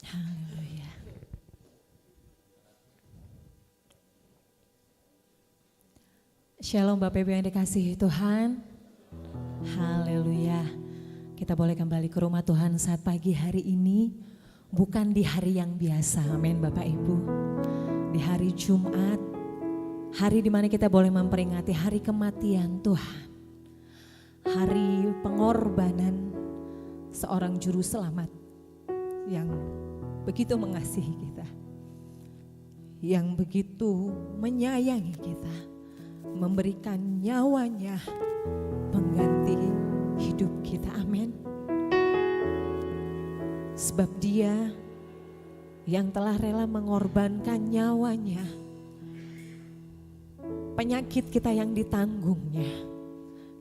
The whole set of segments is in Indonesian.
Haleluya. Shalom Bapak Ibu yang dikasihi Tuhan. Haleluya. Kita boleh kembali ke rumah Tuhan saat pagi hari ini. Bukan di hari yang biasa, amin Bapak Ibu. Di hari Jumat, hari di mana kita boleh memperingati hari kematian Tuhan. Hari pengorbanan seorang juru selamat yang begitu mengasihi kita, yang begitu menyayangi kita, memberikan nyawanya pengganti hidup kita, amin. Sebab Dia yang telah rela mengorbankan nyawanya, penyakit kita yang ditanggungnya,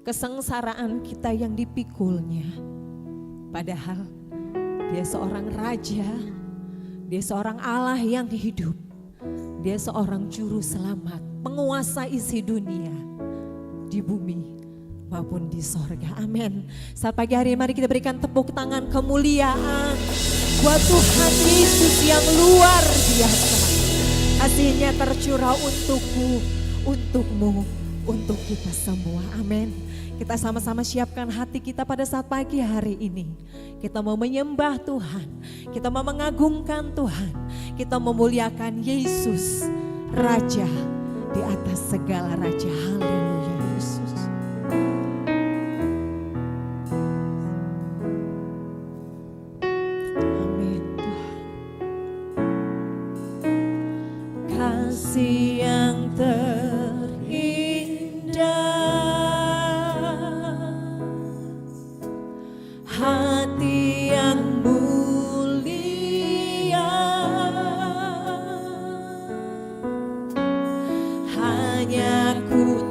kesengsaraan kita yang dipikulnya, padahal Dia seorang raja, Dia seorang Allah yang hidup, Dia seorang juru selamat, penguasa isi dunia di bumi maupun di sorga, amin. Saat pagi hari mari kita berikan tepuk tangan kemuliaan buat Tuhan Yesus yang luar biasa. Kasih-Nya tercurah untukku, untukmu, untuk kita semua, amin. Kita sama-sama siapkan hati kita pada saat pagi hari ini. Kita mau menyembah Tuhan, kita mau mengagungkan Tuhan, kita memuliakan Yesus, Raja di atas segala raja. Haleluya Yesus. Amin Tuhan. Kasih yang hati yang mulia, hanya ku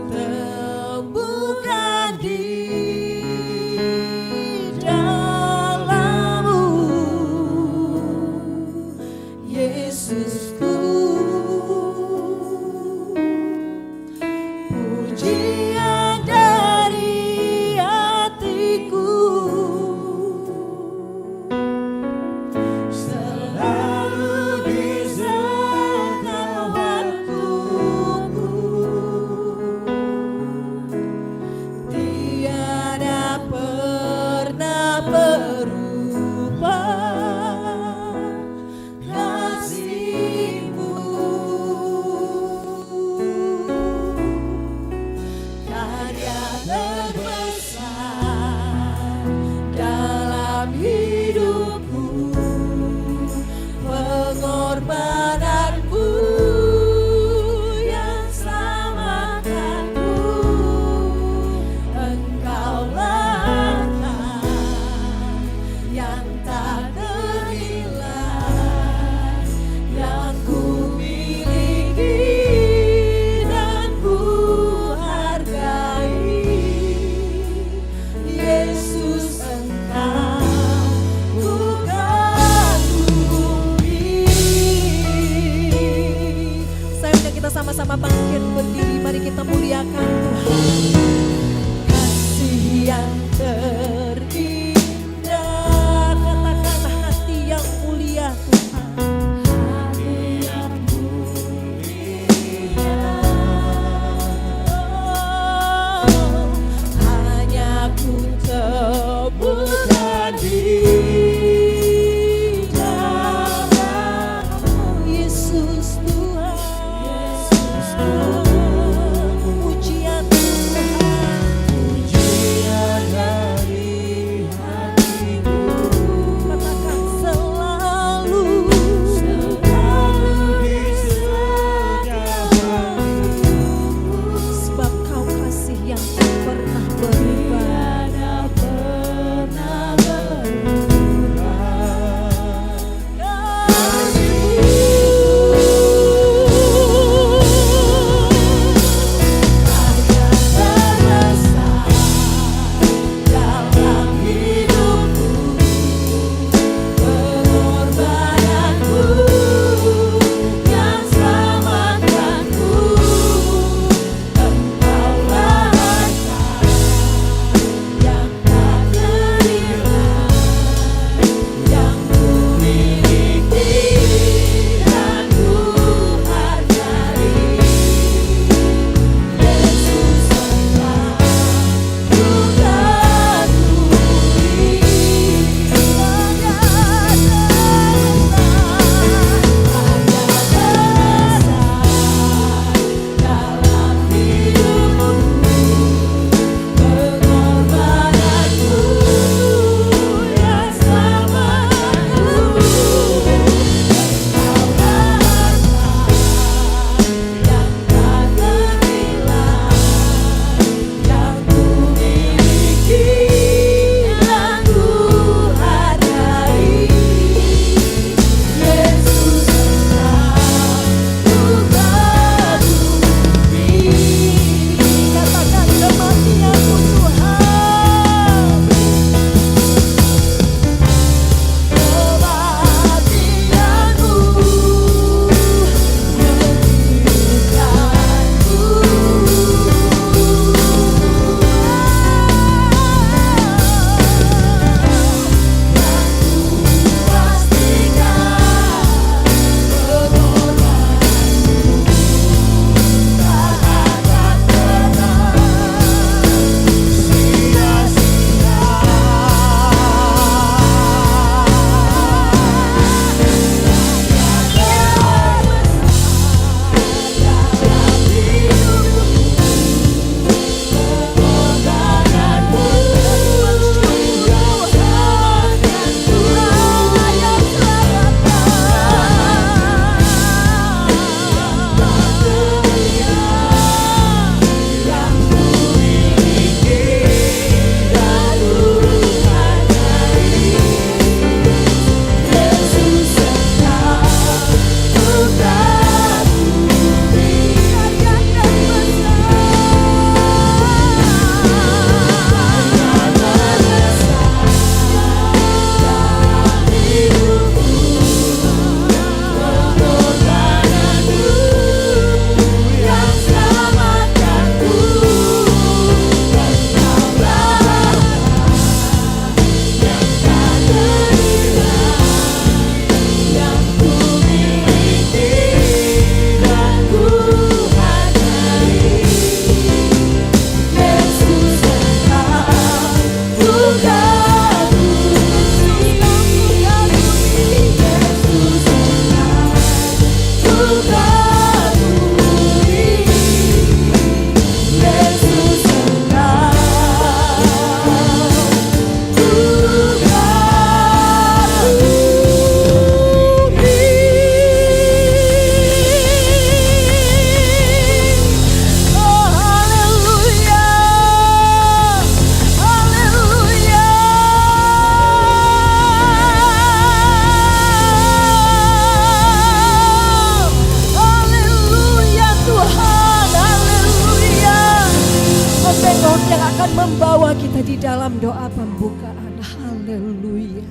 dalam doa pembukaan. Haleluya.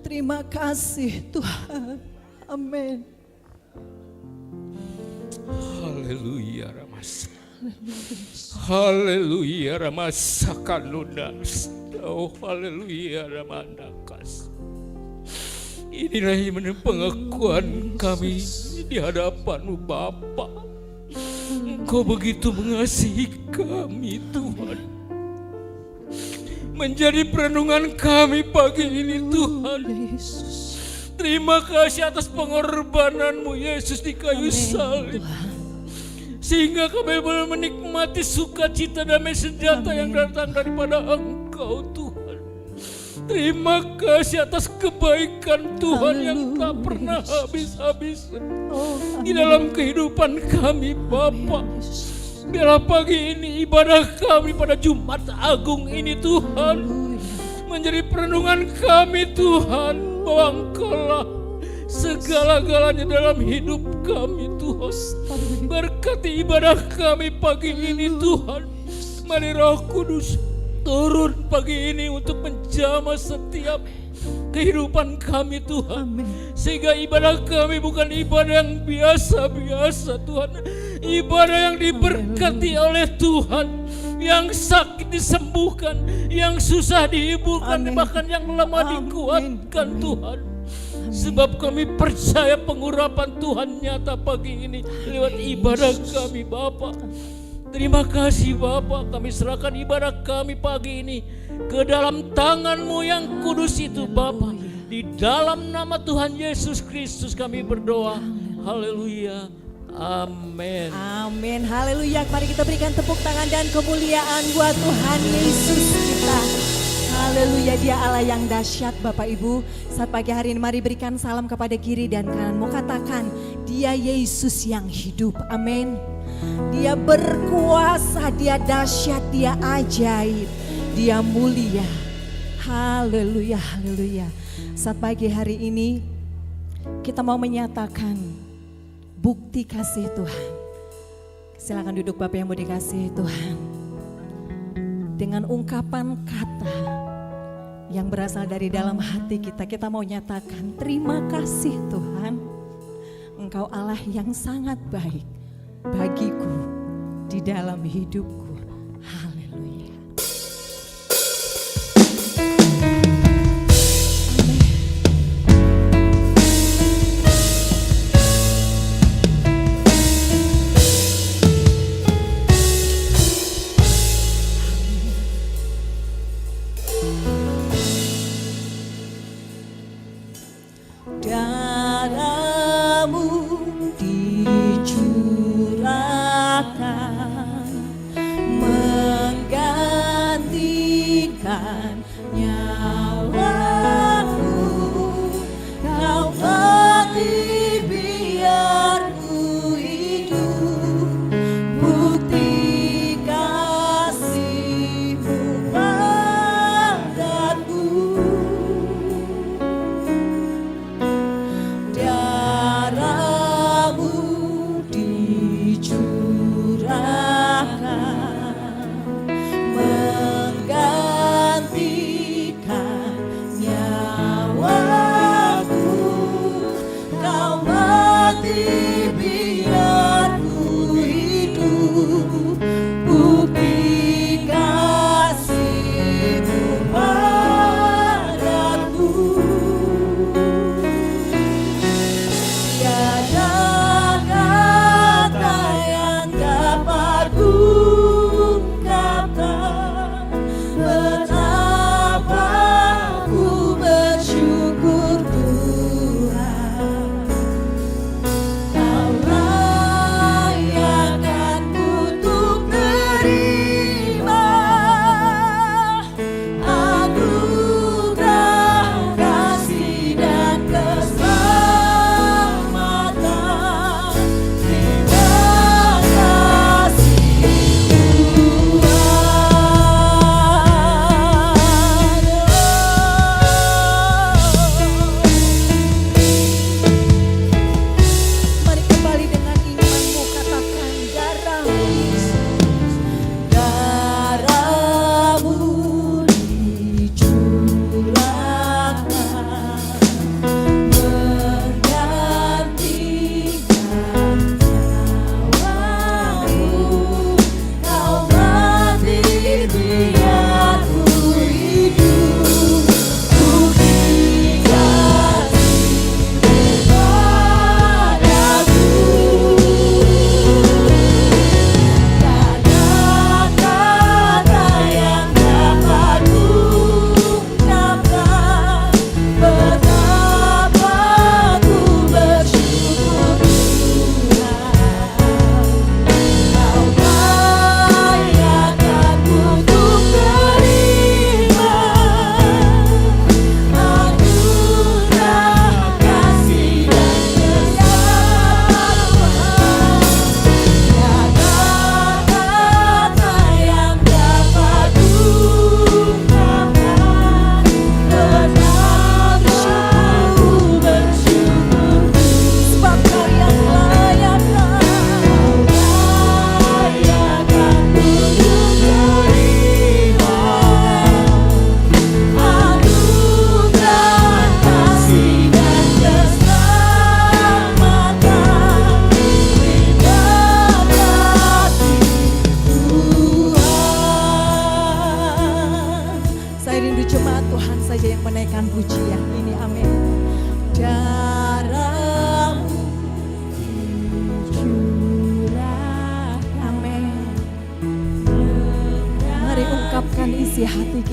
Terima kasih Tuhan. Amin. Haleluya Ramas. Haleluya Ramasakanundas. Oh haleluya Ramandakas. Inilah pengakuan kami di hadapan-Mu Bapa. Engkau begitu mengasihi kami Tuhan. Menjadi perenungan kami pagi ini Tuhan. Terima kasih atas pengorbanan-Mu Yesus di kayu salib. Sehingga kami boleh menikmati sukacita damai sejahtera yang datang daripada Engkau Tuhan. Terima kasih atas kebaikan Tuhan yang tak pernah habis-habis di dalam kehidupan kami Bapa. Biarlah pagi ini ibadah kami pada Jumat Agung ini Tuhan menjadi perenungan kami Tuhan, bahwa Engkau-lah segala-galanya dalam hidup kami Tuhan. Berkati ibadah kami pagi ini Tuhan. Mari Roh Kudus turun pagi ini untuk menjamah setiap kehidupan kami Tuhan. Sehingga ibadah kami bukan ibadah yang biasa-biasa Tuhan. Ibadah yang diberkati oleh Tuhan. Yang sakit disembuhkan, yang susah dihiburkan, bahkan yang lemah dikuatkan Tuhan. Sebab kami percaya pengurapan Tuhan nyata pagi ini lewat ibadah kami Bapa. Terima kasih Bapa, kami serahkan ibadah kami pagi ini ke dalam tangan-Mu yang kudus itu Bapa. Di dalam nama Tuhan Yesus Kristus kami berdoa. Haleluya. Amin. Amin. Haleluya. Mari kita berikan tepuk tangan dan kemuliaan buat Tuhan Yesus kita. Haleluya, Dia Allah yang dahsyat. Bapak Ibu, saat pagi hari ini mari berikan salam kepada kiri dan kanan. Mau katakan, Dia Yesus yang hidup. Amin. Dia berkuasa, Dia dahsyat, Dia ajaib, Dia mulia. Haleluya, haleluya. Saat pagi hari ini kita mau menyatakan bukti kasih Tuhan. Silakan duduk Bapak yang mau dikasihi Tuhan. Dengan ungkapan kata yang berasal dari dalam hati kita, kita mau nyatakan terima kasih Tuhan. Engkau Allah yang sangat baik bagiku di dalam hidupku. Haleluya. Darahmu dicurahkan menggantikan nyawaku. Kau mati biarku hidup, bukti kasih-Mu padaku.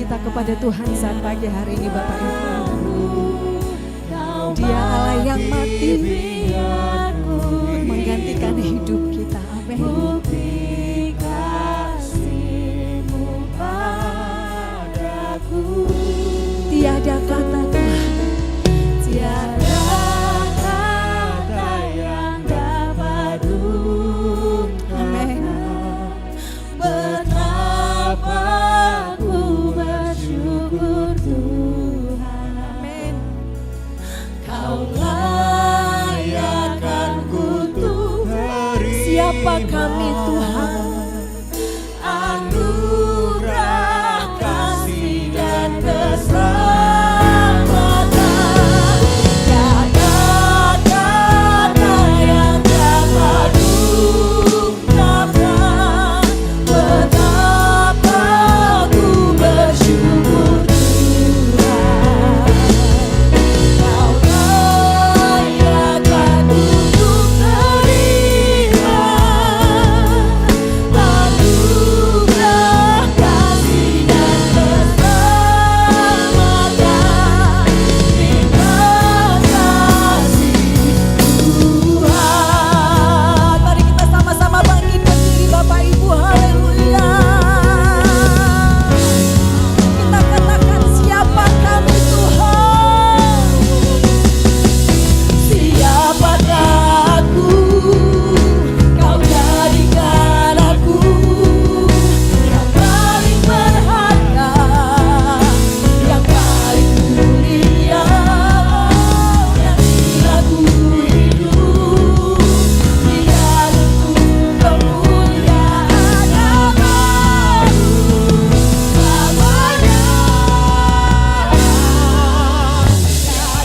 kita kepada Tuhan saat pagi hari ini Bapak Ibu. Dia Allah yang mati menggantikan hidup kita. Amin. Tiada kata Tuhan, tiada kata yang dapat amin. Betapa ku bersyukur Tuhan, Amin. Kau layakkan kutuk Siapa kami Tuhan? anugerah kasih dan keselamatan. Tiada kata yang dapat ungkapkan betapa ku bersyukur Tuhan. Kau layakkan kutuk terima anugerah kasih dan keselamatan. Terima kasih Tuhan. Mari kita sama-sama bangkitkan diri Bapak Ibu. Haleluya. Kita katakan siapa kami Tuhan. Siapakah aku? Kau jadikan aku yang paling berharga, yang paling mulia. Dan bila ku hidup, biar untuk kemuliaan namamu selamanya.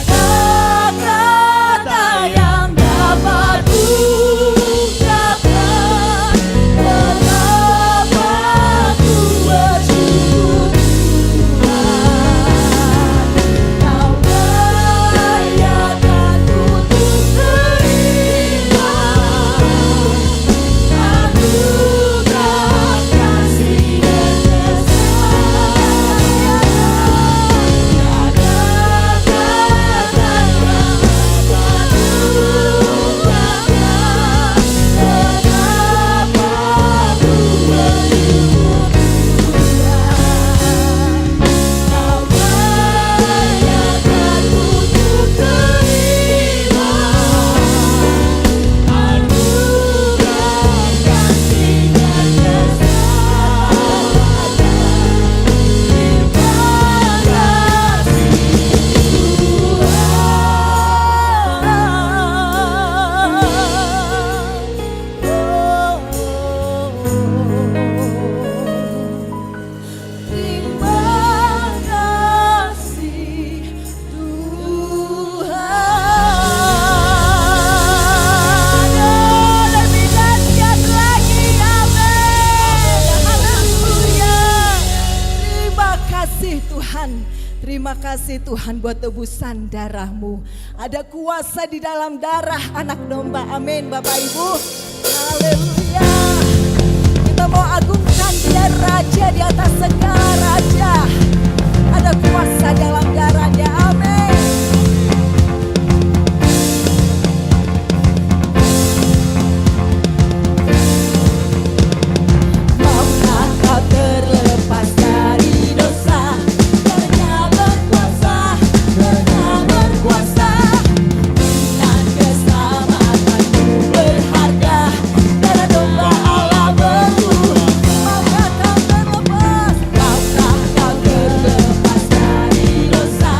Tiada kata yang dapat ungkapkan betapa ku bersyukur Tuhan. Kau layakkan kutuk terima anugerah kasih dan keselamatan. Tiada kata yang dapat ungkapkan betapa ku bersyukur Tuhan. Kau layakkan kutuk terima anugerah kasih dan terima kasih Tuhan. Lebih dahsyat lagi, amin. Haleluya. Terima kasih Tuhan. Terima kasih Tuhan buat tebusan darah-Mu. Ada kuasa di dalam darah anak domba. Amin Bapak Ibu. Haleluya. Kita mau agungkan Dia Raja di atas segala raja. Ada kuasa dalam darahnya. Amin. Maukah kau terlepas dari dosa? Karena berkuasa dengan keselamatanmu berharga. Darah domba Allah bertuhan. Maukah kau terlepas? Maukah kau terlepas dari dosa?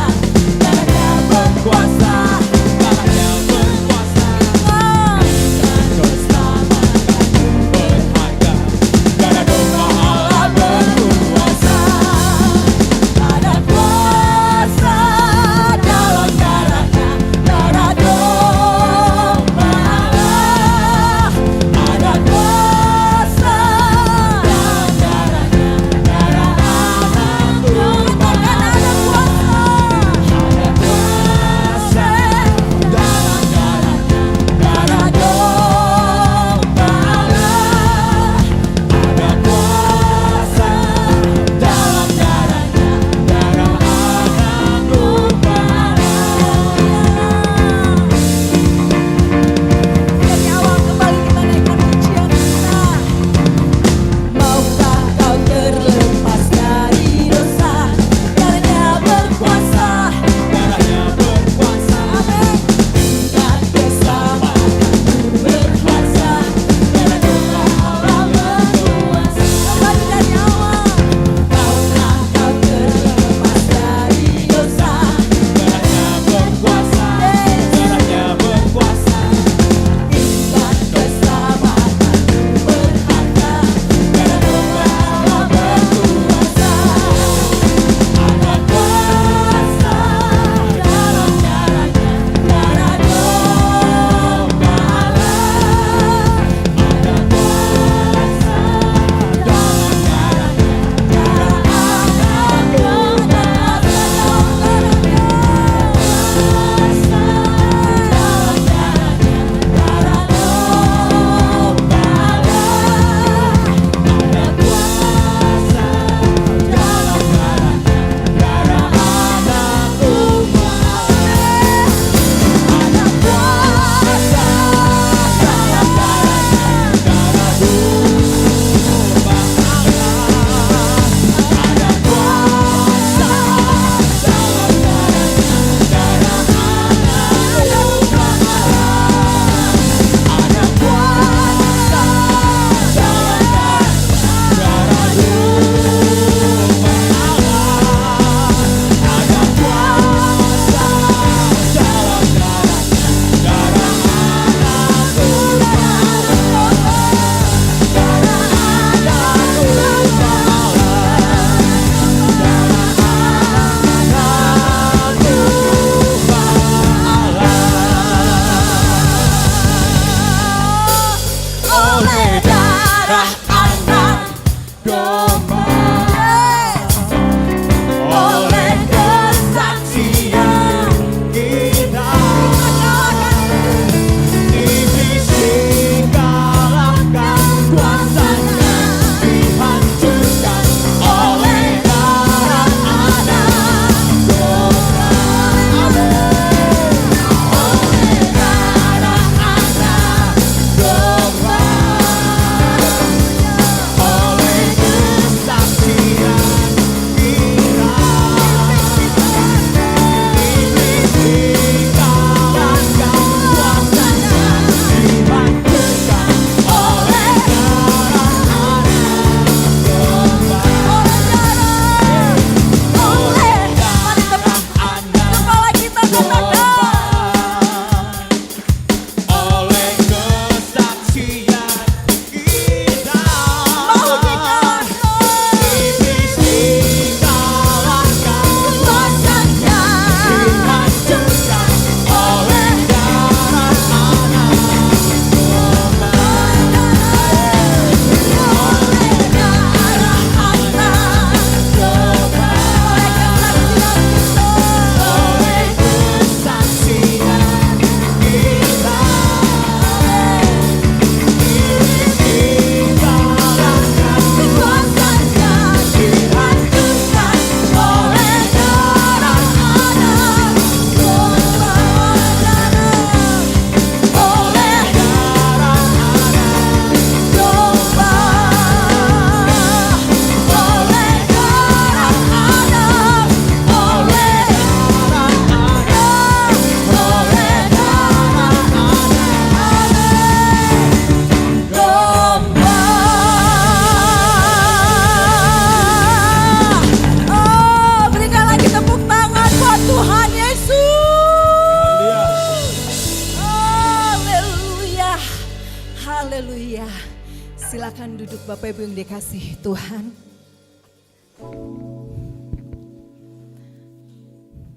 Silakan duduk Bapak Ibu yang dikasihi Tuhan.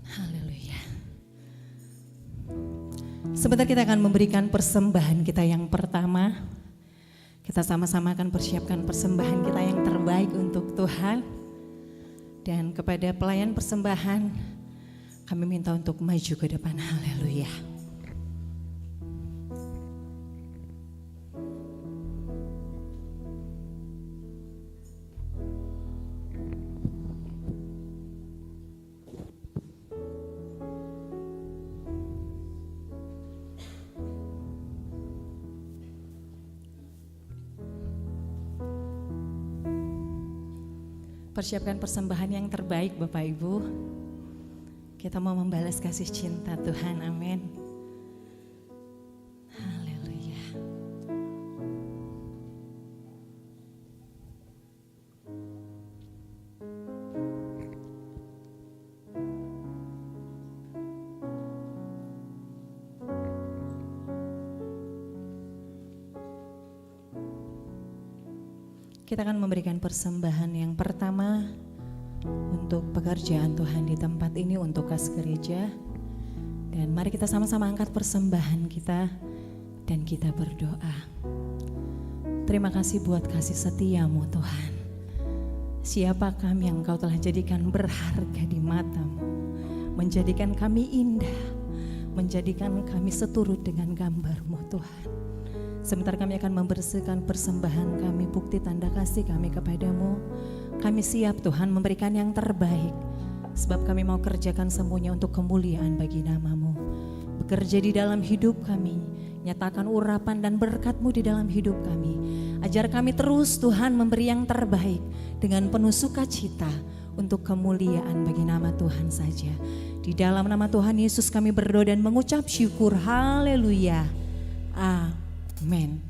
Haleluya. Sebentar kita akan memberikan persembahan kita yang pertama. Kita sama-sama akan persiapkan persembahan kita yang terbaik untuk Tuhan. Dan kepada pelayan persembahan, kami minta untuk maju ke depan. Haleluya. Persiapkan persembahan yang terbaik Bapak Ibu. Kita mau membalas kasih cinta Tuhan, amin. Haleluya. Kita akan memberikan persembahan yang pertama untuk pekerjaan Tuhan di tempat ini, untuk kas gereja. Dan mari kita sama-sama angkat persembahan kita dan kita berdoa. Terima kasih buat kasih setiamu Tuhan. Siapa kami yang Engkau telah jadikan berharga di matamu, menjadikan kami indah, menjadikan kami seturut dengan gambar-Mu Tuhan. Sebentar kami akan membersihkan persembahan kami, bukti tanda kasih kami kepadamu. Kami siap Tuhan memberikan yang terbaik, sebab kami mau kerjakan semuanya untuk kemuliaan bagi nama-Mu. Bekerja di dalam hidup kami, nyatakan urapan dan berkat-Mu di dalam hidup kami. Ajar kami terus Tuhan memberi yang terbaik dengan penuh sukacita untuk kemuliaan bagi nama Tuhan saja. Di dalam nama Tuhan Yesus kami berdoa dan mengucap syukur. Haleluya. Amin.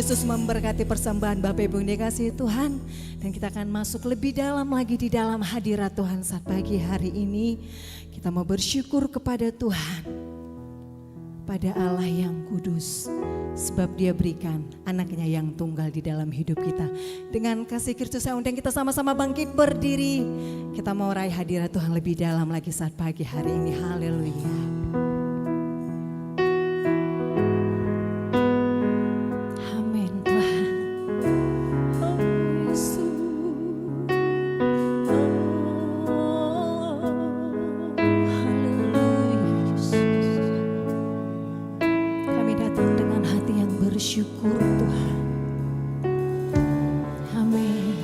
Yesus memberkati persembahan Bapak Ibu yang dikasihi Tuhan. Dan kita akan masuk lebih dalam lagi di dalam hadirat Tuhan saat pagi hari ini. Kita mau bersyukur kepada Tuhan, pada Allah yang kudus, sebab Dia berikan anaknya yang tunggal di dalam hidup kita. Dengan kasih Kristus saya undang kita sama-sama bangkit berdiri. Kita mau raih hadirat Tuhan lebih dalam lagi saat pagi hari ini. Haleluya. Syukur Tuhan. Amin.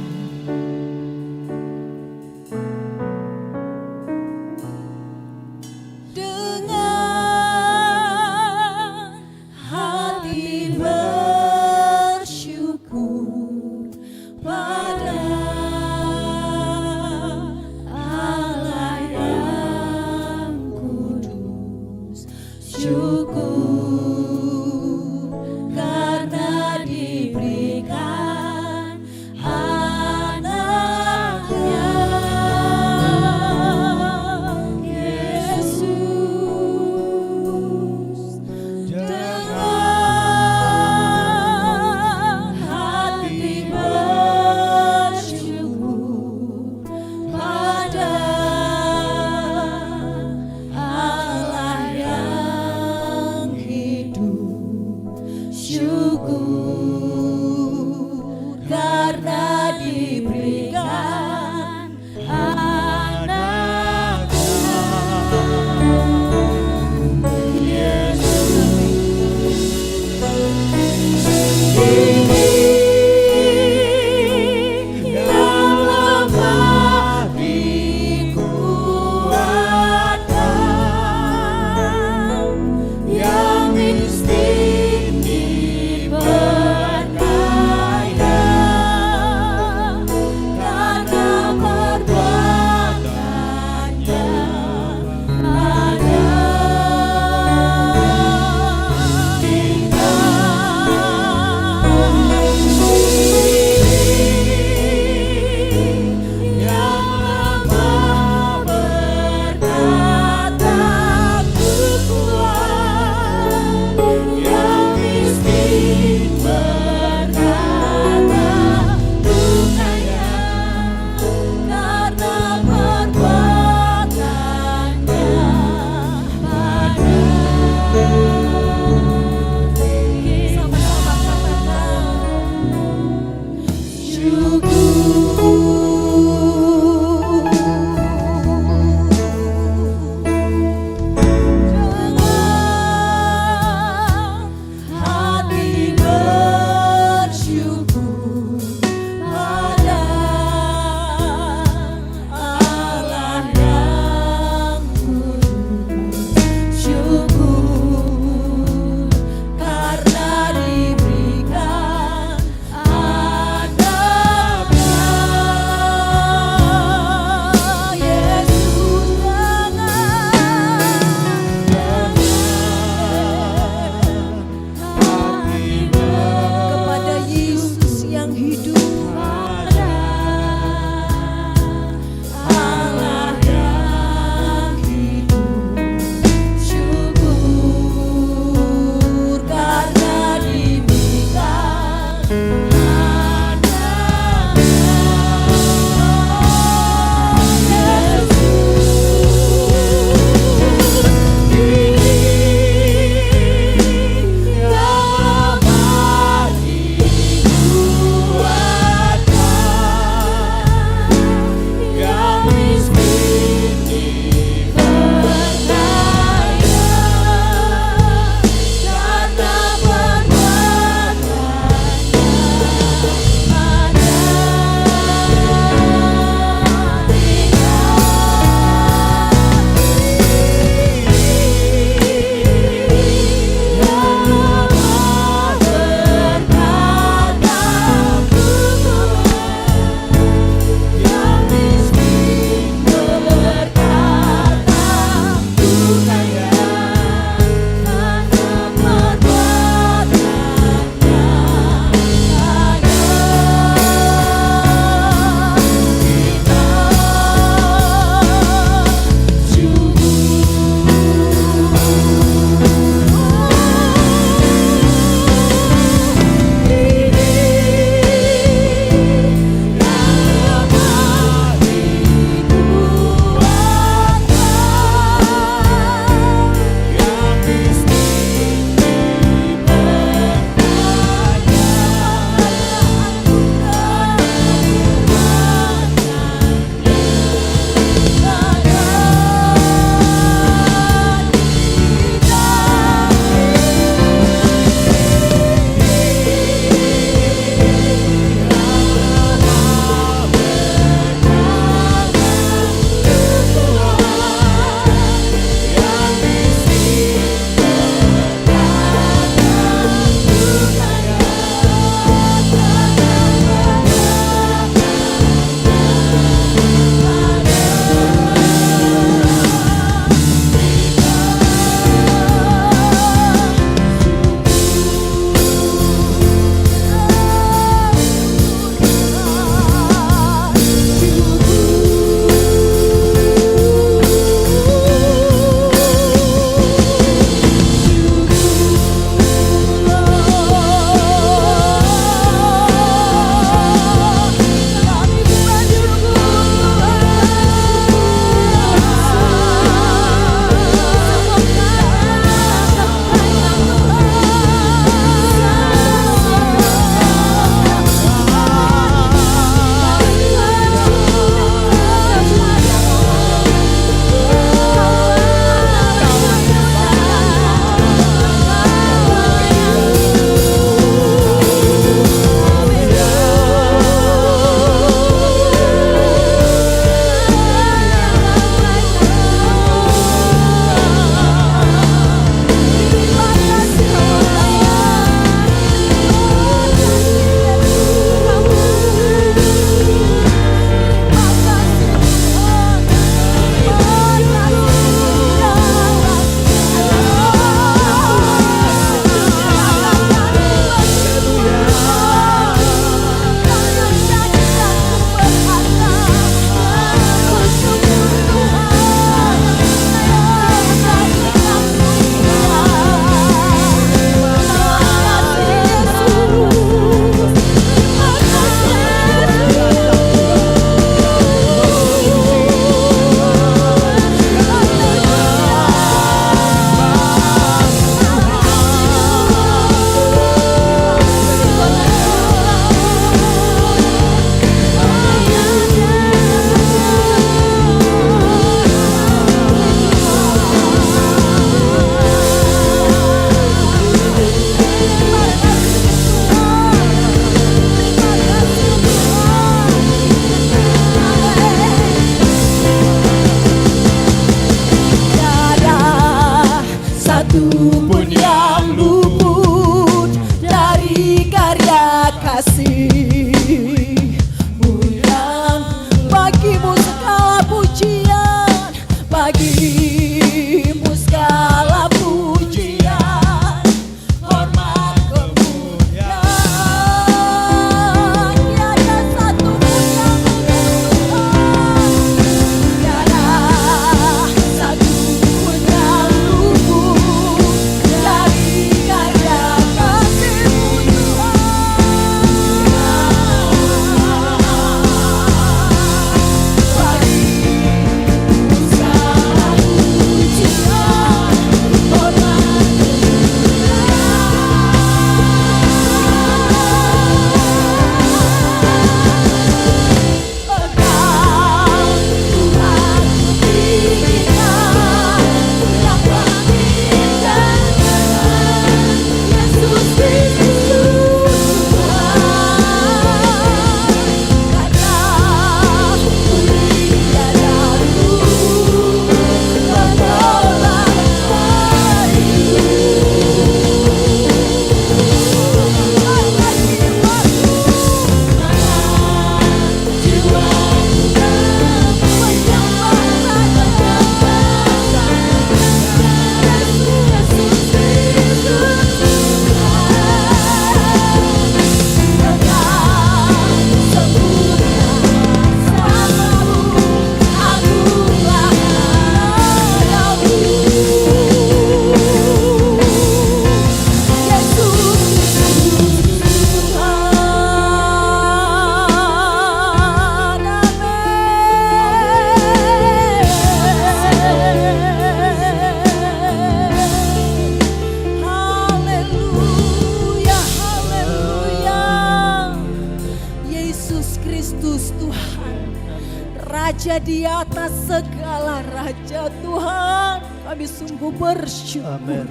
Raja di atas segala raja Tuhan. Kami sungguh bersyukur. Amin.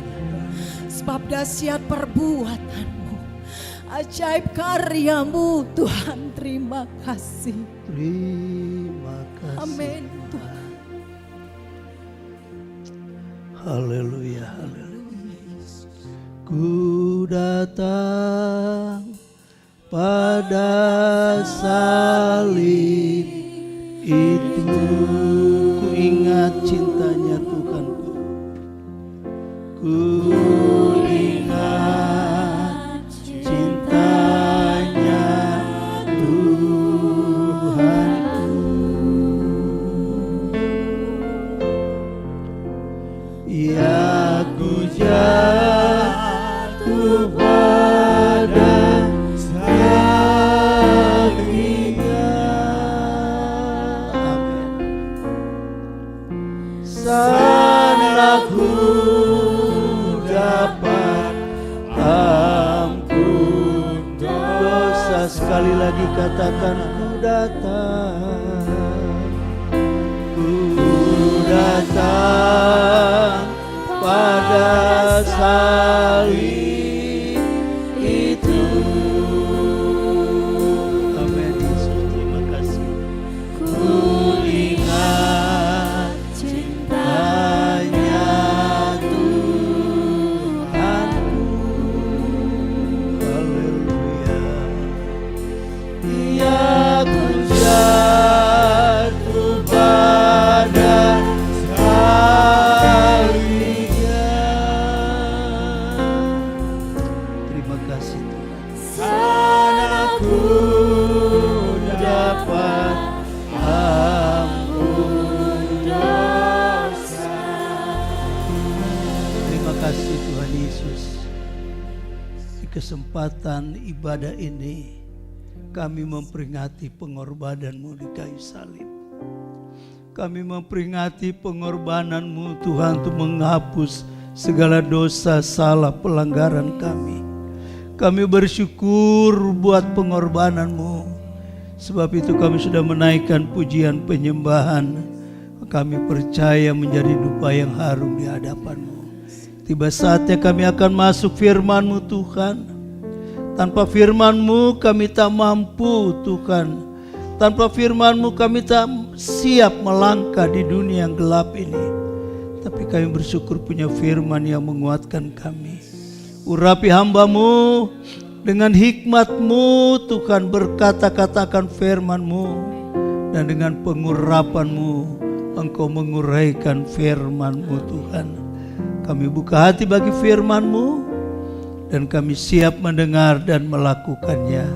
Sebab dahsyat perbuatan-Mu, ajaib karya-Mu Tuhan. Terima kasih. Terima kasih. Amin Tuhan. Haleluya, haleluya. Ku datang pada salib itu, ku ingat cintanya Tuhanku. Ku ingat cintanya Tuhanku. Ya ku jatuh pada salibnya. Amin. Sana ku dapat ampun dosa. Sekali lagi katakan, ku datang, ku datang pada salib itu. Amin. Yesus, terima kasih. Ku ingat cintanya Tuhanku. Haleluya. Ya ku jatuh pada salibnya. Terima kasih Tuhan. Sana ku dapat ampun dosa. Terima kasih Tuhan Yesus. Di kesempatan ibadah ini kami memperingati pengorbanan-Mu di kayu salib. Kami memperingati pengorbanan-Mu Tuhan untuk menghapus segala dosa, salah, pelanggaran kami. Kami bersyukur buat pengorbanan-Mu. Sebab itu kami sudah menaikkan pujian penyembahan. Kami percaya menjadi dupa yang harum di hadapan-Mu. Tiba saatnya kami akan masuk firman-Mu Tuhan. Tanpa firman-Mu kami tak mampu Tuhan. Tanpa firman-Mu kami tak siap melangkah di dunia yang gelap ini. Tapi kami bersyukur punya firman yang menguatkan kami. Urapi hamba-Mu dengan hikmat-Mu Tuhan, berkata-katakan firman-Mu. Dan dengan pengurapan-Mu Engkau menguraikan firman-Mu Tuhan. Kami buka hati bagi firman-Mu. Dan kami siap mendengar dan melakukannya.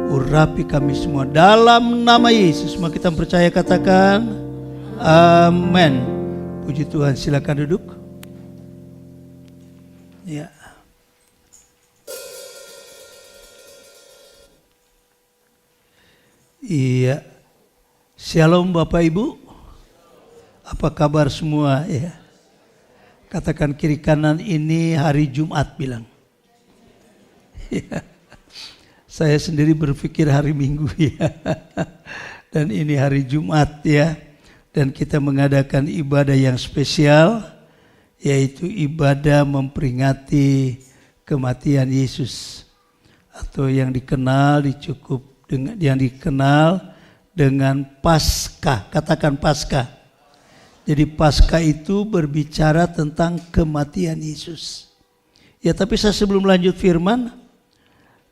Urapi kami semua dalam nama Yesus. Semua kita percaya katakan amin. Puji Tuhan, silakan duduk. Ya. Iya. Shalom Bapak Ibu. Apa kabar semua ya? Katakan kiri kanan, ini hari Jumat, bilang. Ya. Saya sendiri berpikir hari Minggu ya. Dan ini hari Jumat ya. Dan kita mengadakan ibadah yang spesial, yaitu ibadah memperingati kematian Yesus. Atau yang dikenal dengan Paskah. Katakan Paskah. Jadi Paskah itu berbicara tentang kematian Yesus. Ya, tapi saya sebelum lanjut firman,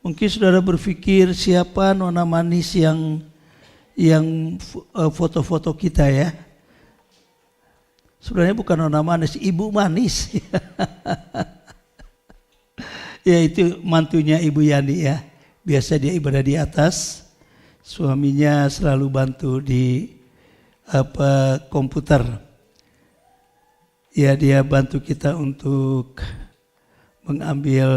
mungkin saudara berpikir siapa nona manis yang foto-foto kita ya. Sebenarnya bukan nona manis, ibu manis. Ya, itu mantunya Ibu Yani ya. Biasa dia ibadah di atas, suaminya selalu bantu di komputer. Ya, dia bantu kita untuk mengambil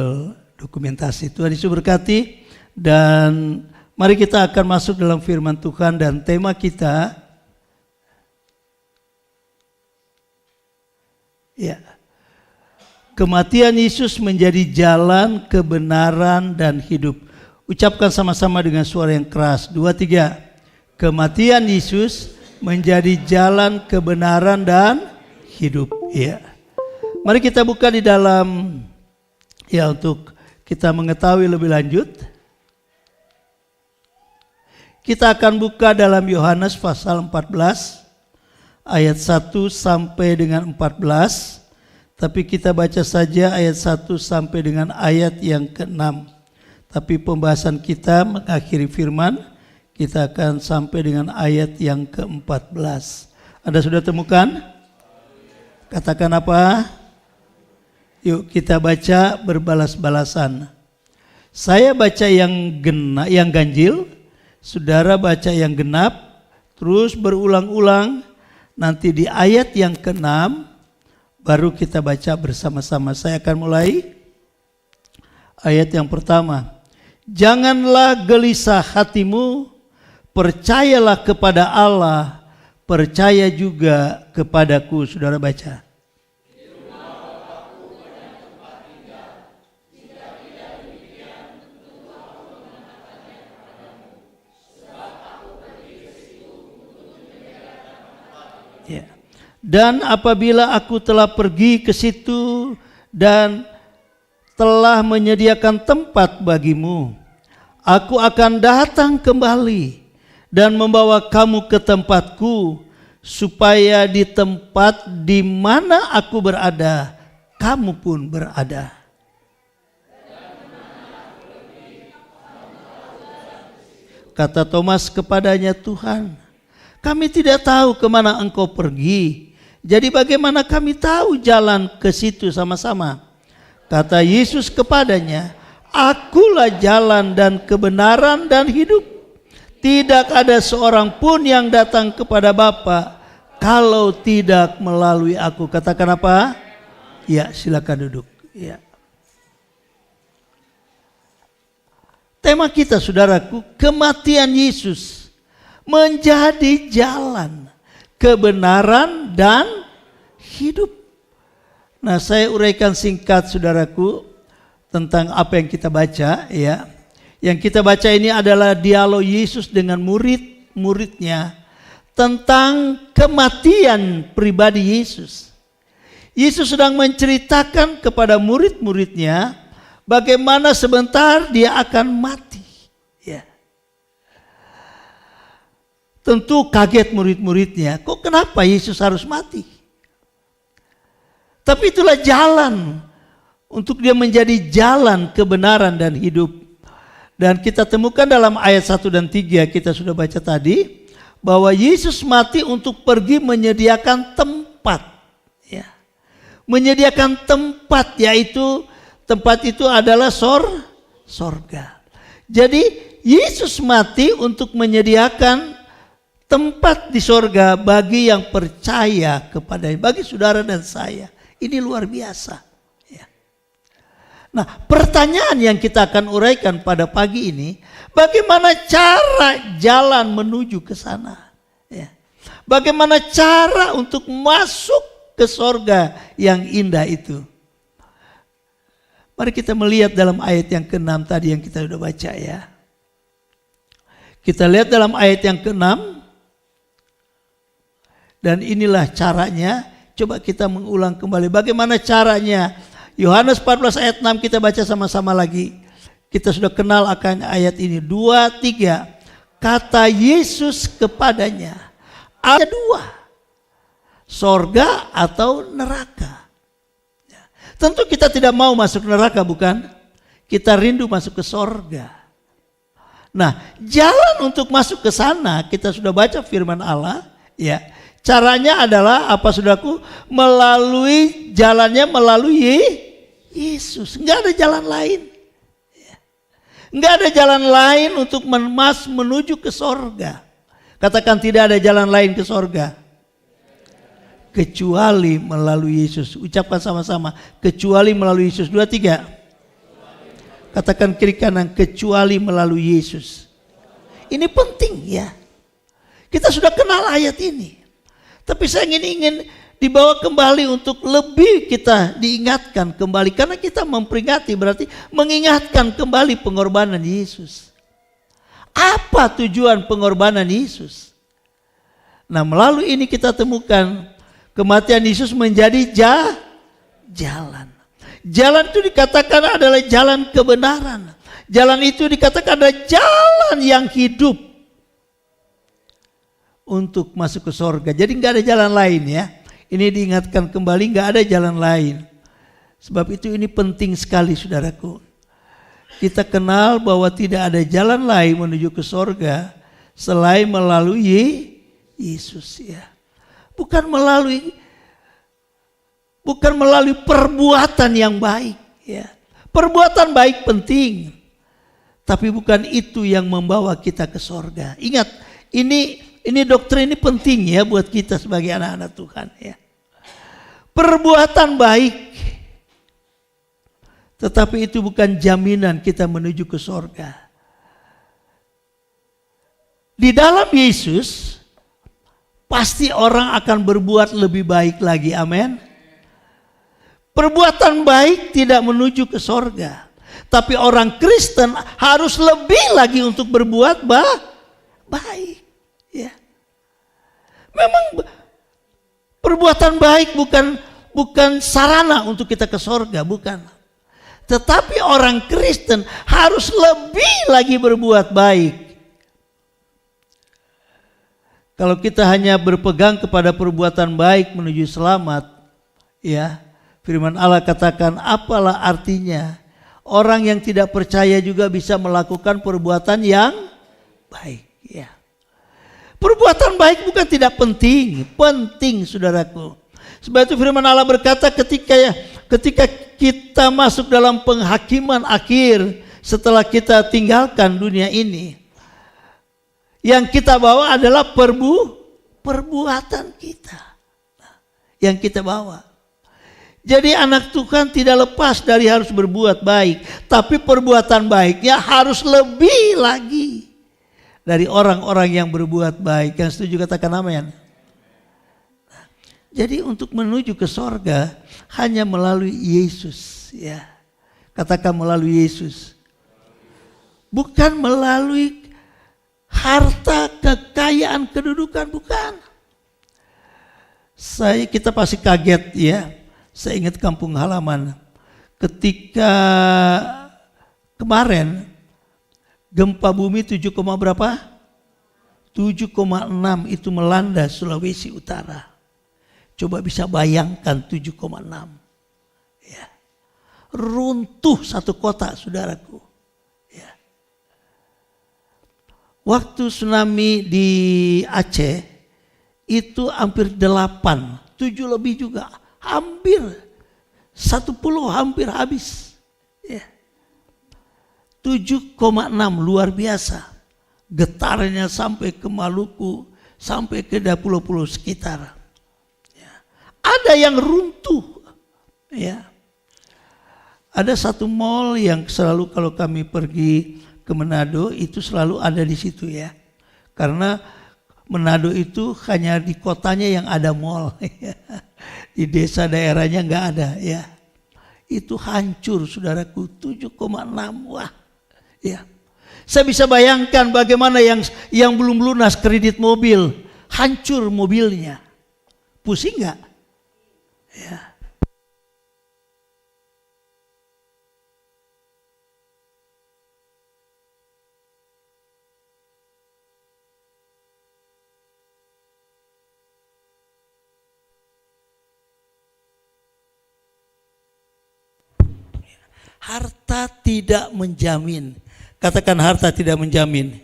dokumentasi. Tuhan Yesus berkati. Dan mari kita akan masuk dalam firman Tuhan. Dan tema kita, ya, kematian Yesus menjadi jalan kebenaran dan hidup. Ucapkan sama-sama dengan suara yang keras. 2, 3. Kematian Yesus menjadi jalan kebenaran dan hidup. Ya. Mari kita buka di dalam untuk kita mengetahui lebih lanjut. Kita akan buka dalam Yohanes pasal 14 ayat 1 sampai dengan 14. Tapi kita baca saja ayat 1 sampai dengan ayat yang ke-6. Tapi pembahasan kita mengakhiri firman, kita akan sampai dengan ayat yang ke-14. Anda sudah temukan? Katakan apa? Yuk kita baca berbalas-balasan. Saya baca yang ganjil, saudara baca yang genap, terus berulang-ulang. Nanti di ayat yang ke-6 baru kita baca bersama-sama. Saya akan mulai ayat yang pertama. Janganlah gelisah hatimu, percayalah kepada Allah, percaya juga kepadaku. Saudara baca. Ya. Dan apabila aku telah pergi ke situ dan telah menyediakan tempat bagimu, aku akan datang kembali dan membawa kamu ke tempatku, supaya di tempat di mana aku berada, kamu pun berada. Kata Thomas kepadanya, Tuhan, kami tidak tahu kemana engkau pergi. Jadi bagaimana kami tahu jalan ke situ sama-sama? Kata Yesus kepadanya, Akulah jalan dan kebenaran dan hidup. Tidak ada seorang pun yang datang kepada Bapa kalau tidak melalui aku. Katakan apa? Ya, silakan duduk. Ya. Tema kita, saudaraku, kematian Yesus menjadi jalan kebenaran dan hidup. Nah, saya uraikan singkat, saudaraku, tentang apa yang kita baca, ya. Yang kita baca ini adalah dialog Yesus dengan murid-muridnya tentang kematian pribadi Yesus. Yesus sedang menceritakan kepada murid-muridnya bagaimana sebentar dia akan mati. Ya. Tentu kaget murid-muridnya, kok kenapa Yesus harus mati? Tapi itulah jalan untuk dia menjadi jalan kebenaran dan hidup. Dan kita temukan dalam ayat 1 dan 3 kita sudah baca tadi, bahwa Yesus mati untuk pergi menyediakan tempat. Ya. Menyediakan tempat, yaitu tempat itu adalah sorga. Jadi Yesus mati untuk menyediakan tempat di sorga bagi yang percaya kepadanya, bagi saudara dan saya. Ini luar biasa. Ya. Nah, pertanyaan yang kita akan uraikan pada pagi ini, bagaimana cara jalan menuju ke sana? Ya. Bagaimana cara untuk masuk ke sorga yang indah itu? Mari kita melihat dalam ayat yang ke-6 tadi yang kita sudah baca, ya. Kita lihat dalam ayat yang ke-6. Dan inilah caranya. Coba kita mengulang kembali bagaimana caranya. Yohanes 14 ayat 6 kita baca sama-sama lagi. Kita sudah kenal akan ayat ini. 2, 3. Kata Yesus kepadanya, ada dua, sorga atau neraka. Ya. Tentu kita tidak mau masuk neraka, bukan? Kita rindu masuk ke sorga. Nah, jalan untuk masuk ke sana kita sudah baca firman Allah, ya. Caranya adalah apa, saudaraku? Melalui Yesus. Enggak ada jalan lain. Enggak ada jalan lain untuk menuju ke sorga. Katakan, tidak ada jalan lain ke sorga kecuali melalui Yesus. Ucapkan sama-sama, kecuali melalui Yesus. 2, 3. Katakan kiri kanan, kecuali melalui Yesus. Ini penting, ya. Kita sudah kenal ayat ini. Tapi saya ingin dibawa kembali untuk lebih kita diingatkan kembali. Karena kita memperingati berarti mengingatkan kembali pengorbanan Yesus. Apa tujuan pengorbanan Yesus? Nah, melalui ini kita temukan kematian Yesus menjadi jalan. Jalan itu dikatakan adalah jalan kebenaran. Jalan itu dikatakan adalah jalan yang hidup untuk masuk ke sorga. Jadi nggak ada jalan lain ya. Ini diingatkan kembali, nggak ada jalan lain. Sebab itu ini penting sekali saudaraku. Kita kenal bahwa tidak ada jalan lain menuju ke sorga selain melalui Yesus ya. Bukan melalui perbuatan yang baik ya. Perbuatan baik penting, tapi bukan itu yang membawa kita ke sorga. Ingat, ini doktrin ini penting ya buat kita sebagai anak-anak Tuhan ya. Perbuatan baik, tetapi itu bukan jaminan kita menuju ke sorga. Di dalam Yesus pasti orang akan berbuat lebih baik lagi, amin. Perbuatan baik tidak menuju ke sorga, tapi orang Kristen harus lebih lagi untuk berbuat baik. Ya. Memang perbuatan baik bukan sarana untuk kita ke sorga, bukan. Tetapi orang Kristen harus lebih lagi berbuat baik. Kalau kita hanya berpegang kepada perbuatan baik menuju selamat, ya, firman Allah katakan, apalah artinya orang yang tidak percaya juga bisa melakukan perbuatan yang baik, ya. Perbuatan baik bukan tidak penting, penting saudaraku. Sebab itu firman Allah berkata ketika kita masuk dalam penghakiman akhir setelah kita tinggalkan dunia ini, yang kita bawa adalah perbuatan kita. Yang kita bawa. Jadi anak Tuhan tidak lepas dari harus berbuat baik, tapi perbuatan baiknya harus lebih lagi dari orang-orang yang berbuat baik. Yang setuju katakan amin. Jadi untuk menuju ke sorga hanya melalui Yesus, ya. Katakan melalui Yesus. Bukan melalui harta, kekayaan, kedudukan, bukan. Kita pasti kaget ya. Saya ingat kampung halaman ketika kemarin gempa bumi 7, berapa? 7,6 itu melanda Sulawesi Utara. Coba bisa bayangkan 7,6. Ya. Runtuh satu kota, saudaraku. Ya. Waktu tsunami di Aceh itu hampir 8, 7 lebih juga. Hampir 1 pulau hampir habis. Ya. 7,6 luar biasa. Getarnya sampai ke Maluku, sampai ke pulau-pulau sekitar. Ya. Ada yang runtuh. Ya. Ada satu mall yang selalu kalau kami pergi ke Manado itu selalu ada di situ ya. Karena Manado itu hanya di kotanya yang ada mall. Di desa daerahnya nggak ada ya. Itu hancur saudaraku, 7,6. Wah. Ya. Saya bisa bayangkan bagaimana yang belum lunas kredit mobil, hancur mobilnya. Pusing nggak? Ya. Harta tidak menjamin. Katakan harta tidak menjamin.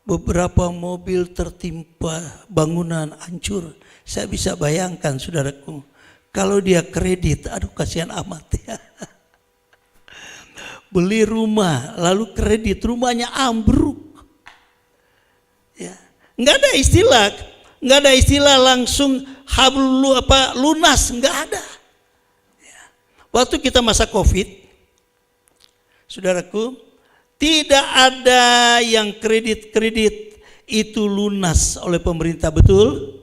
Beberapa mobil tertimpa bangunan hancur. Saya bisa bayangkan saudaraku. Kalau dia kredit, aduh kasihan amat ya. Beli rumah, lalu kredit, rumahnya ambruk. Ya. Nggak ada istilah langsung lunas, nggak ada. Ya. Waktu kita masa COVID, saudaraku, tidak ada yang kredit itu lunas oleh pemerintah, betul?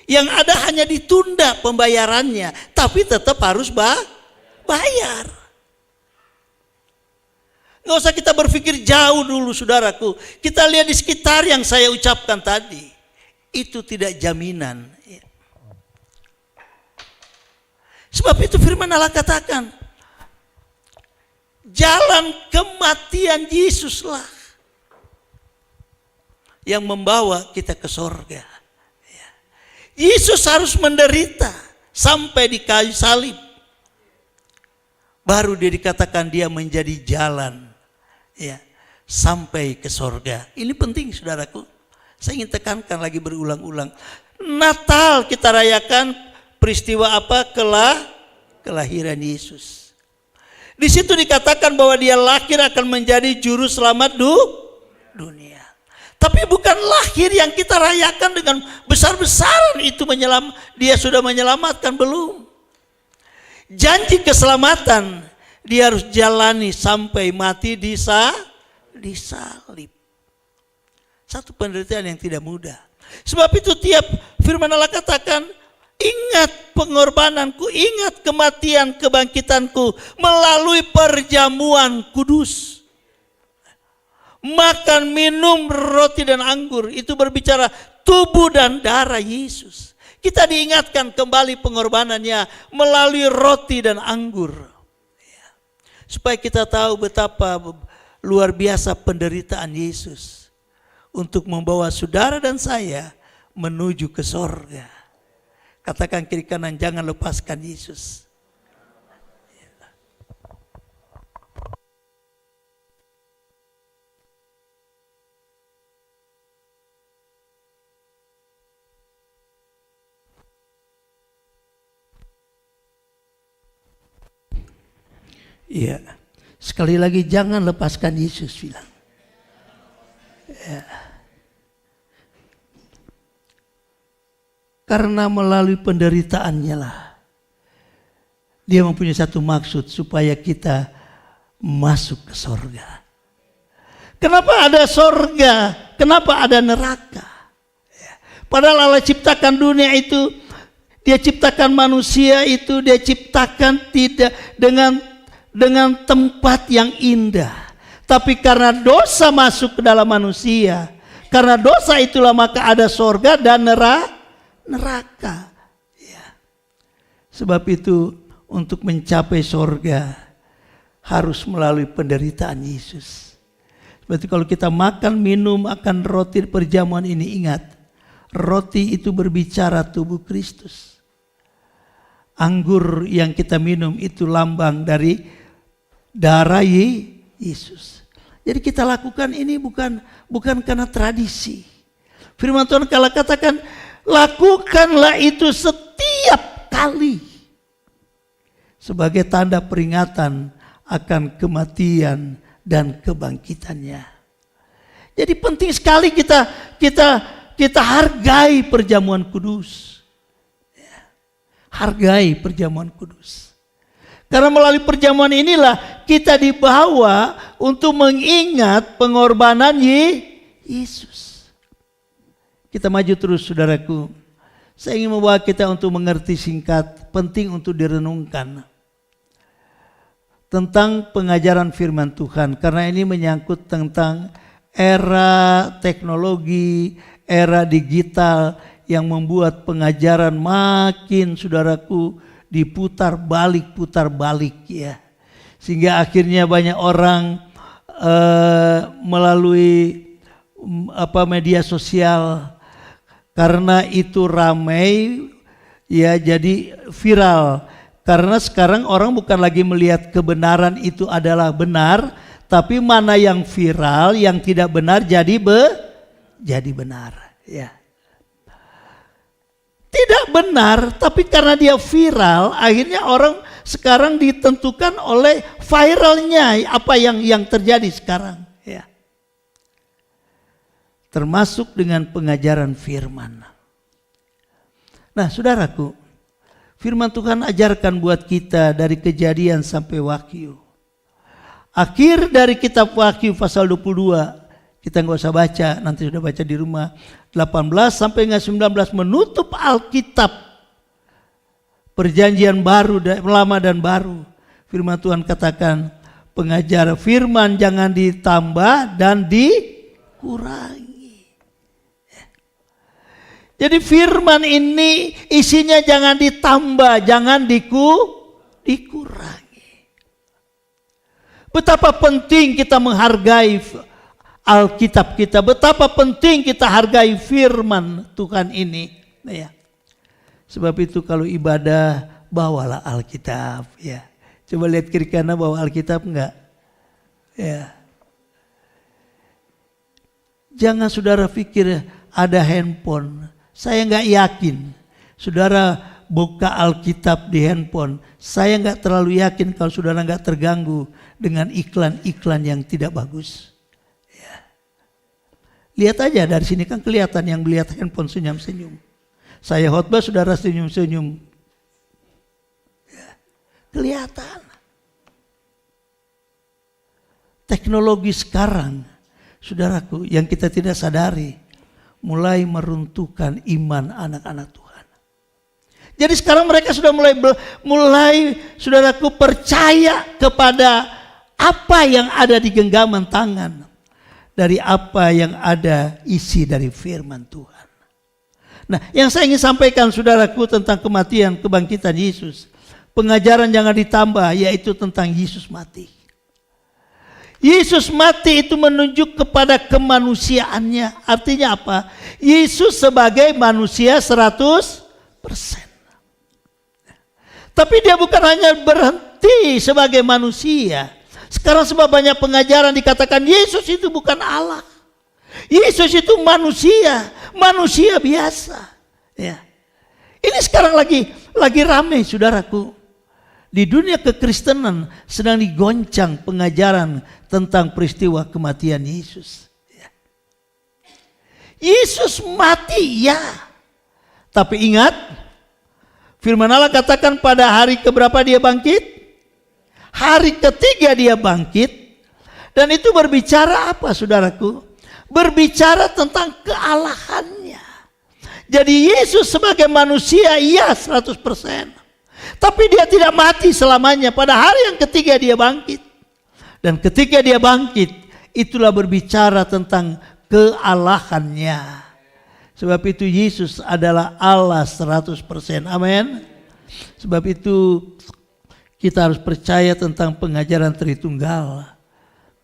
Yang ada hanya ditunda pembayarannya, tapi tetap harus bayar. Nggak usah kita berpikir jauh dulu saudaraku. Kita lihat di sekitar yang saya ucapkan tadi. Itu tidak jaminan. Sebab itu firman Allah katakan, jalan kematian Yesuslah yang membawa kita ke sorga. Yesus harus menderita sampai di kayu salib. Baru dia dikatakan dia menjadi jalan sampai ke sorga. Ini penting saudaraku. Saya ingin tekankan lagi berulang-ulang. Natal kita rayakan peristiwa apa? Kelahiran Yesus. Di situ dikatakan bahwa dia lahir akan menjadi juru selamat dunia. Tapi bukan lahir yang kita rayakan dengan besar-besaran itu dia sudah menyelamatkan, belum. Janji keselamatan dia harus jalani sampai mati di salib. Satu penderitaan yang tidak mudah. Sebab itu tiap firman Allah katakan, ingat pengorbananku, ingat kematian kebangkitanku melalui perjamuan kudus. Makan, minum roti dan anggur itu berbicara tubuh dan darah Yesus. Kita diingatkan kembali pengorbanannya melalui roti dan anggur. Supaya kita tahu betapa luar biasa penderitaan Yesus untuk membawa saudara dan saya menuju ke sorga. Katakan kiri kanan, jangan lepaskan Yesus. Iya, sekali lagi jangan lepaskan Yesus, bilang. Ya. Karena melalui penderitaannya lah dia mempunyai satu maksud, supaya kita masuk ke sorga. Kenapa ada sorga? Kenapa ada neraka? Ya. Padahal Allah ciptakan dunia itu, dia ciptakan manusia itu, dia ciptakan tidak dengan tempat yang indah. Tapi karena dosa masuk ke dalam manusia, karena dosa itulah maka ada sorga dan neraka. Ya. Sebab itu untuk mencapai sorga harus melalui penderitaan Yesus. Berarti kalau kita makan minum akan roti perjamuan ini, ingat, roti itu berbicara tubuh Kristus. Anggur yang kita minum itu lambang dari darah Yesus. Jadi kita lakukan ini bukan karena tradisi. Firman Tuhan kalau katakan, lakukanlah itu setiap kali sebagai tanda peringatan akan kematian dan kebangkitannya. Jadi penting sekali kita hargai perjamuan kudus. Hargai perjamuan kudus. Karena melalui perjamuan inilah kita dibawa untuk mengingat pengorbanan Yesus. Kita maju terus saudaraku. Saya ingin membawa kita untuk mengerti singkat, penting untuk direnungkan tentang pengajaran firman Tuhan. Karena ini menyangkut tentang era teknologi, era digital yang membuat pengajaran makin saudaraku diputar balik ya. Sehingga akhirnya banyak orang melalui media sosial, karena itu ramai ya, jadi viral. Karena sekarang orang bukan lagi melihat kebenaran itu adalah benar, tapi mana yang viral, yang tidak benar jadi benar ya. Tidak benar, tapi karena dia viral, akhirnya orang sekarang ditentukan oleh viralnya apa yang terjadi sekarang. Ya. Termasuk dengan pengajaran firman. Nah saudaraku, firman Tuhan ajarkan buat kita dari Kejadian sampai Wahyu. Akhir dari kitab Wahyu pasal 22, Kita nggak usah baca, nanti sudah baca di rumah. 18 sampai 19 menutup Alkitab. Perjanjian baru, lama dan baru. Firman Tuhan katakan, pengajar firman jangan ditambah dan dikurangi. Jadi firman ini isinya jangan ditambah, jangan dikurangi. Betapa penting kita menghargai Alkitab kita, betapa penting kita hargai firman Tuhan ini. Ya. Sebab itu kalau ibadah bawalah Alkitab. Ya. Coba lihat kiri kanan bawa Alkitab enggak? Ya. Jangan saudara pikir ada handphone. Saya enggak yakin. Saudara buka Alkitab di handphone. Saya enggak terlalu yakin kalau saudara enggak terganggu dengan iklan-iklan yang tidak bagus. Ya. Lihat aja dari sini kan kelihatan yang melihat handphone senyum-senyum. Saya khotbah saudara senyum-senyum. Ya. Kelihatan. Teknologi sekarang, saudaraku, yang kita tidak sadari, mulai meruntuhkan iman anak-anak Tuhan. Jadi sekarang mereka sudah mulai saudaraku percaya kepada apa yang ada di genggaman tangan dari apa yang ada isi dari firman Tuhan. Nah, yang saya ingin sampaikan saudaraku tentang kematian, kebangkitan Yesus. Pengajaran jangan ditambah, yaitu tentang Yesus mati. Yesus mati itu menunjuk kepada kemanusiaannya. Artinya apa? Yesus sebagai manusia 100%. Tapi dia bukan hanya berhenti sebagai manusia. Sekarang sebab banyak pengajaran dikatakan Yesus itu bukan Allah. Yesus itu manusia, manusia biasa. Ya. Ini sekarang lagi ramai saudaraku. Di dunia kekristenan sedang digoncang pengajaran tentang peristiwa kematian Yesus. Ya. Yesus mati ya. Tapi ingat, firman Allah katakan pada hari keberapa dia bangkit? Hari ketiga dia bangkit. Dan itu berbicara apa saudaraku? Berbicara tentang kealahannya. Jadi Yesus sebagai manusia iya 100%. Tapi dia tidak mati selamanya. Pada hari yang ketiga dia bangkit. Dan ketika dia bangkit, itulah berbicara tentang kealahannya. Sebab itu Yesus adalah Allah 100%. Amin. Sebab itu kita harus percaya tentang pengajaran Tritunggal.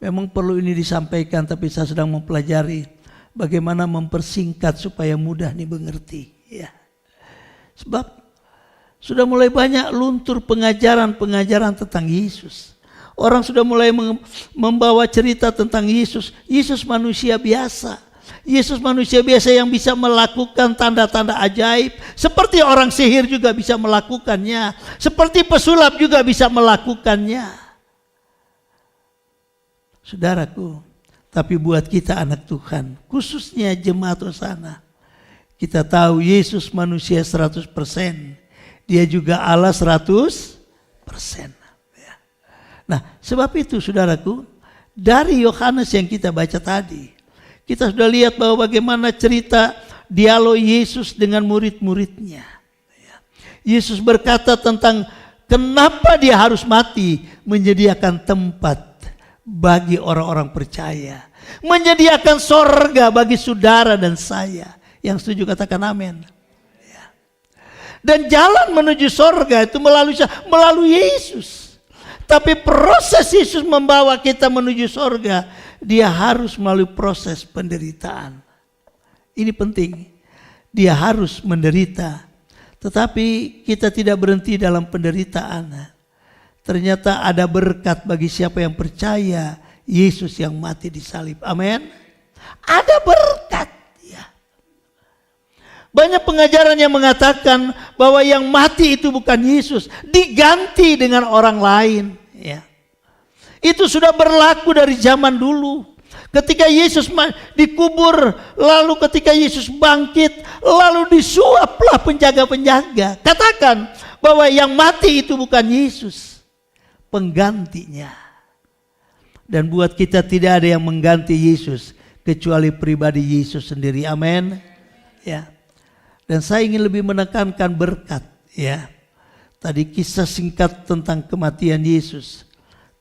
Memang perlu ini disampaikan, tapi saya sedang mempelajari bagaimana mempersingkat supaya mudah dimengerti. Ya. Sebab sudah mulai banyak luntur pengajaran-pengajaran tentang Yesus. Orang sudah mulai membawa cerita tentang Yesus. Yesus manusia biasa. Yesus manusia biasa yang bisa melakukan tanda-tanda ajaib. Seperti orang sihir juga bisa melakukannya. Seperti pesulap juga bisa melakukannya. Saudaraku, tapi buat kita anak Tuhan, khususnya jemaat Hosana, kita tahu Yesus manusia 100%. Dia juga Allah 100%. Nah, sebab itu saudaraku, dari Yohanes yang kita baca tadi, kita sudah lihat bahwa bagaimana cerita dialog Yesus dengan murid-muridnya. Yesus berkata tentang kenapa dia harus mati, menyediakan tempat bagi orang-orang percaya, menyediakan sorga bagi saudara dan saya. Yang setuju katakan amin. Dan jalan menuju sorga itu melalui Yesus. Tapi proses Yesus membawa kita menuju sorga, dia harus melalui proses penderitaan. Ini penting. Dia harus menderita. Tetapi kita tidak berhenti dalam penderitaan. Ternyata ada berkat bagi siapa yang percaya Yesus yang mati di salib. Amin. Ada berkat. Banyak pengajaran yang mengatakan bahwa yang mati itu bukan Yesus, diganti dengan orang lain. Ya. Itu sudah berlaku dari zaman dulu. Ketika Yesus dikubur, lalu ketika Yesus bangkit, lalu disuaplah penjaga-penjaga. Katakan bahwa yang mati itu bukan Yesus, penggantinya. Dan buat kita tidak ada yang mengganti Yesus, kecuali pribadi Yesus sendiri. Amin. Ya. Dan saya ingin lebih menekankan berkat, ya. Tadi kisah singkat tentang kematian Yesus.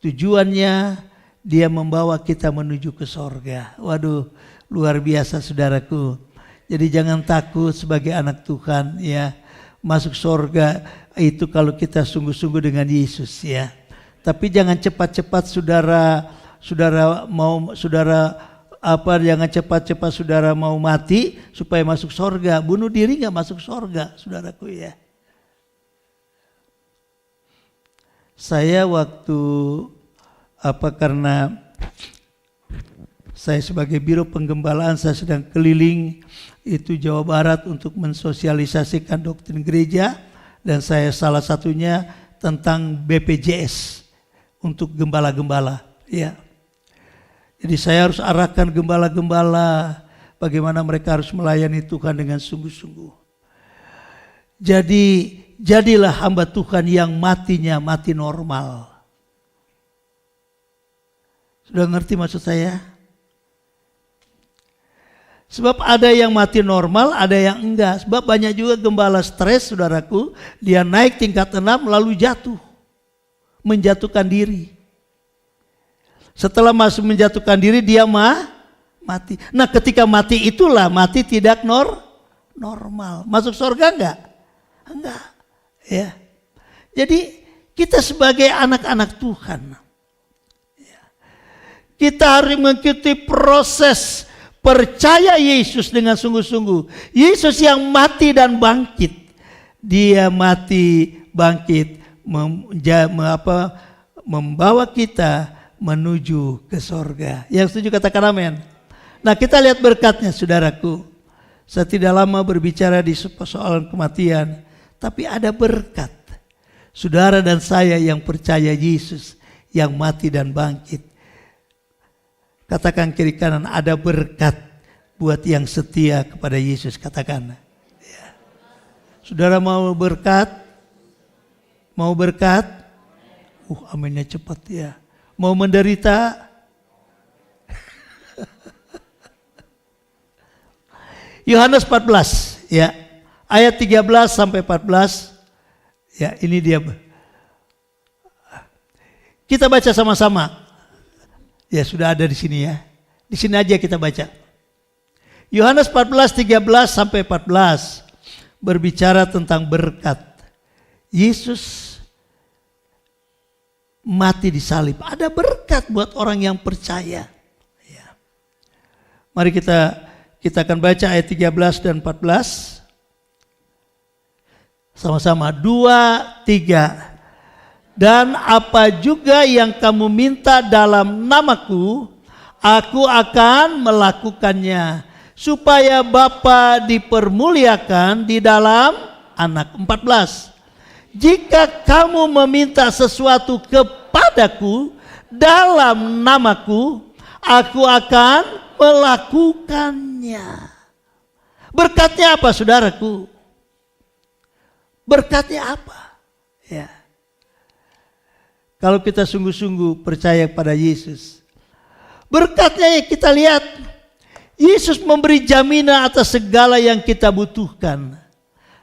Tujuannya dia membawa kita menuju ke sorga. Waduh, luar biasa saudaraku. Jadi jangan takut sebagai anak Tuhan, ya. Masuk sorga itu kalau kita sungguh-sungguh dengan Yesus, ya. Tapi jangan cepat-cepat jangan cepat-cepat saudara mau mati supaya masuk sorga. Bunuh diri nggak masuk sorga, saudaraku, ya. Saya waktu karena saya sebagai biro penggembalaan, saya sedang keliling itu Jawa Barat untuk mensosialisasikan doktrin gereja, dan saya salah satunya tentang BPJS untuk gembala-gembala, ya. Jadi saya harus arahkan gembala-gembala bagaimana mereka harus melayani Tuhan dengan sungguh-sungguh. Jadi jadilah hamba Tuhan yang matinya mati normal. Sudah ngerti maksud saya? Sebab ada yang mati normal, ada yang enggak. Sebab banyak juga gembala stres, saudaraku. Dia naik tingkat 6 lalu jatuh. Menjatuhkan diri. Setelah masuk menjatuhkan diri, dia mati. Nah, ketika mati itulah mati tidak normal. Masuk surga enggak? Enggak. Ya. Jadi kita sebagai anak-anak Tuhan, ya, kita harus mengikuti proses percaya Yesus dengan sungguh-sungguh. Yesus yang mati dan bangkit. Dia mati, bangkit, membawa kita menuju ke sorga. Yang setuju katakan amin. Nah, kita lihat berkatnya, saudaraku. Saya tidak lama berbicara di persoalan kematian, tapi ada berkat. Saudara dan saya yang percaya Yesus yang mati dan bangkit. Katakan kiri kanan, ada berkat buat yang setia kepada Yesus. Katakan. Ya. Saudara mau berkat? Mau berkat? Aminnya cepat ya. Mau menderita? Yohanes 14 ya. Ayat 13 sampai 14. Ya, ini dia. Kita baca sama-sama. Ya, sudah ada di sini ya. Di sini aja kita baca. Yohanes 14, 13 sampai 14 berbicara tentang berkat. Yesus mati di salib. Ada berkat buat orang yang percaya. Ya. Mari kita akan baca ayat 13 dan 14. Sama-sama. 2, 3. Dan apa juga yang kamu minta dalam namaku, aku akan melakukannya, supaya Bapa dipermuliakan di dalam Anak. 14. Jika kamu meminta sesuatu kepadaku dalam namaku, aku akan melakukannya. Berkatnya apa, saudaraku? Berkatnya apa? Ya. Kalau kita sungguh-sungguh percaya pada Yesus, berkatnya ya kita lihat, Yesus memberi jaminan atas segala yang kita butuhkan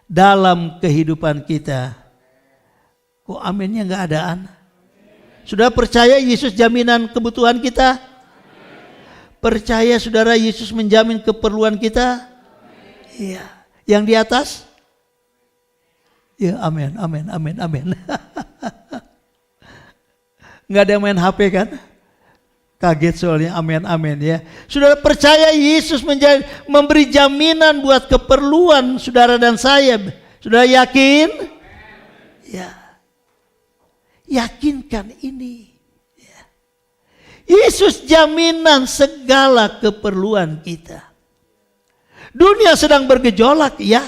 dalam kehidupan kita. Kok aminnya enggak adaan? Sudah percaya Yesus jaminan kebutuhan kita? Percaya saudara Yesus menjamin keperluan kita? Iya. Yang di atas? Ya, amin, amin, amin, amin. Nggak ada yang main HP kan? Kaget soalnya, amin, amin ya. Saudara percaya Yesus memberi jaminan buat keperluan saudara dan saya. Saudara yakin? Ya. Yakinkan ini. Ya. Yesus jaminan segala keperluan kita. Dunia sedang bergejolak, ya.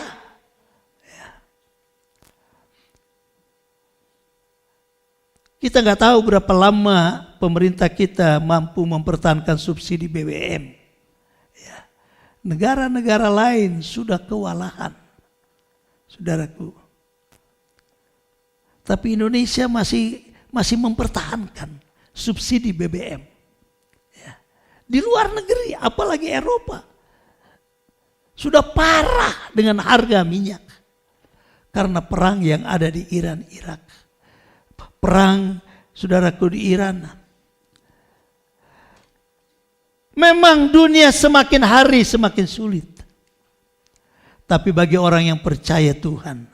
Kita nggak tahu berapa lama pemerintah kita mampu mempertahankan subsidi BBM. Ya. Negara-negara lain sudah kewalahan, saudaraku. Tapi Indonesia masih mempertahankan subsidi BBM. Ya. Di luar negeri, apalagi Eropa, sudah parah dengan harga minyak. Karena perang yang ada di Iran, Irak. Perang, saudaraku, di Iran. Memang dunia semakin hari semakin sulit. Tapi bagi orang yang percaya Tuhan,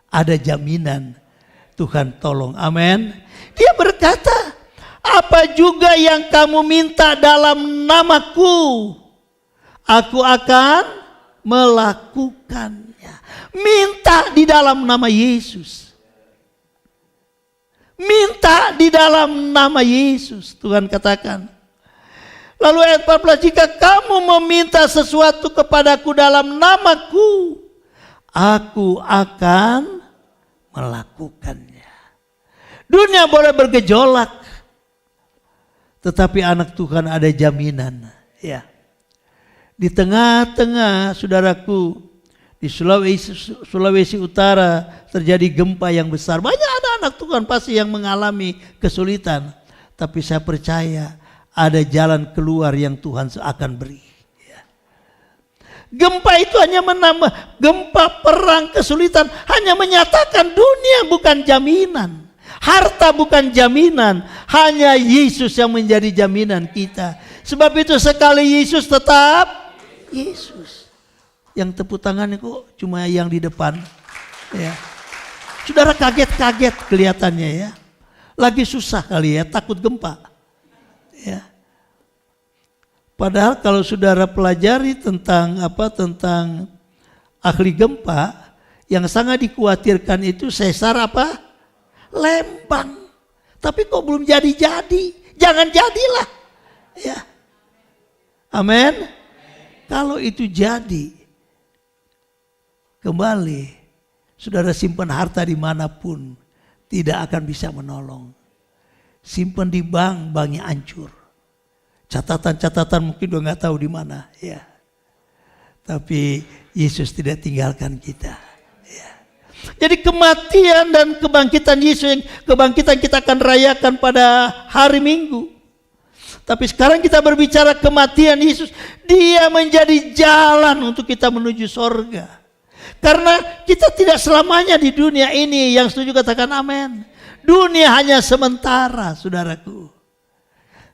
ada jaminan Tuhan tolong. Amin. Dia berkata, apa juga yang kamu minta dalam namaku, aku akan melakukannya. Minta di dalam nama Yesus. Minta di dalam nama Yesus. Tuhan katakan. Lalu ayat 14, jika kamu meminta sesuatu kepadaku dalam namaku, aku akan melakukannya. Dunia boleh bergejolak, tetapi anak Tuhan ada jaminan. Ya. Di tengah-tengah, saudaraku, di Sulawesi Utara terjadi gempa yang besar. Banyak anak-anak Tuhan pasti yang mengalami kesulitan. Tapi saya percaya ada jalan keluar yang Tuhan akan beri. Ya. Gempa itu hanya menambah, gempa, perang, kesulitan hanya menyatakan dunia bukan jaminan. Harta bukan jaminan, hanya Yesus yang menjadi jaminan kita. Sebab itu sekali Yesus tetap Yesus. Yang tepuk tangannya kok cuma yang di depan. Ya. Saudara kaget-kaget kelihatannya ya. Lagi susah kali ya, takut gempa. Ya. Padahal kalau saudara pelajari tentang ahli gempa, yang sangat dikhawatirkan itu sesar Lembang. Tapi kok belum jadi-jadi? Jangan jadilah. Ya. Amin. Kalau itu jadi, kembali, saudara simpan harta dimanapun, tidak akan bisa menolong. Simpan di bank, banknya hancur. Catatan-catatan mungkin udah nggak tahu di mana. Ya. Tapi Yesus tidak tinggalkan kita. Ya. Jadi kematian dan kebangkitan Yesus, kebangkitan kita akan rayakan pada hari Minggu. Tapi sekarang kita berbicara kematian Yesus. Dia menjadi jalan untuk kita menuju sorga. Karena kita tidak selamanya di dunia ini. Yang setuju katakan amin. Dunia hanya sementara, saudaraku.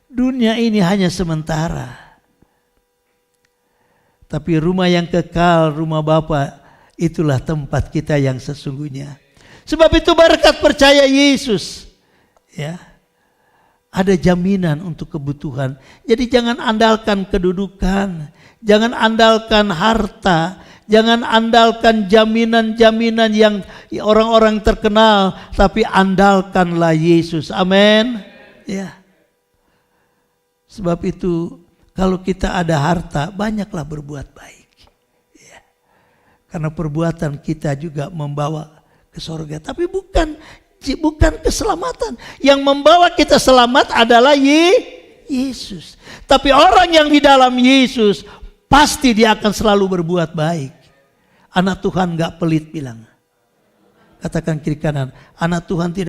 Dunia ini hanya sementara. Tapi rumah yang kekal, rumah Bapa, itulah tempat kita yang sesungguhnya. Sebab itu berkat percaya Yesus. Ya. Ada jaminan untuk kebutuhan. Jadi jangan andalkan kedudukan. Jangan andalkan harta. Jangan andalkan jaminan-jaminan yang orang-orang terkenal. Tapi andalkanlah Yesus. Amin. Ya. Sebab itu kalau kita ada harta, banyaklah berbuat baik. Ya. Karena perbuatan kita juga membawa ke sorga. Tapi bukan keselamatan. Yang membawa kita selamat adalah Yesus. Tapi orang yang di dalam Yesus, pasti dia akan selalu berbuat baik. Anak Tuhan gak pelit bilang. Katakan kiri kanan, anak Tuhan tidak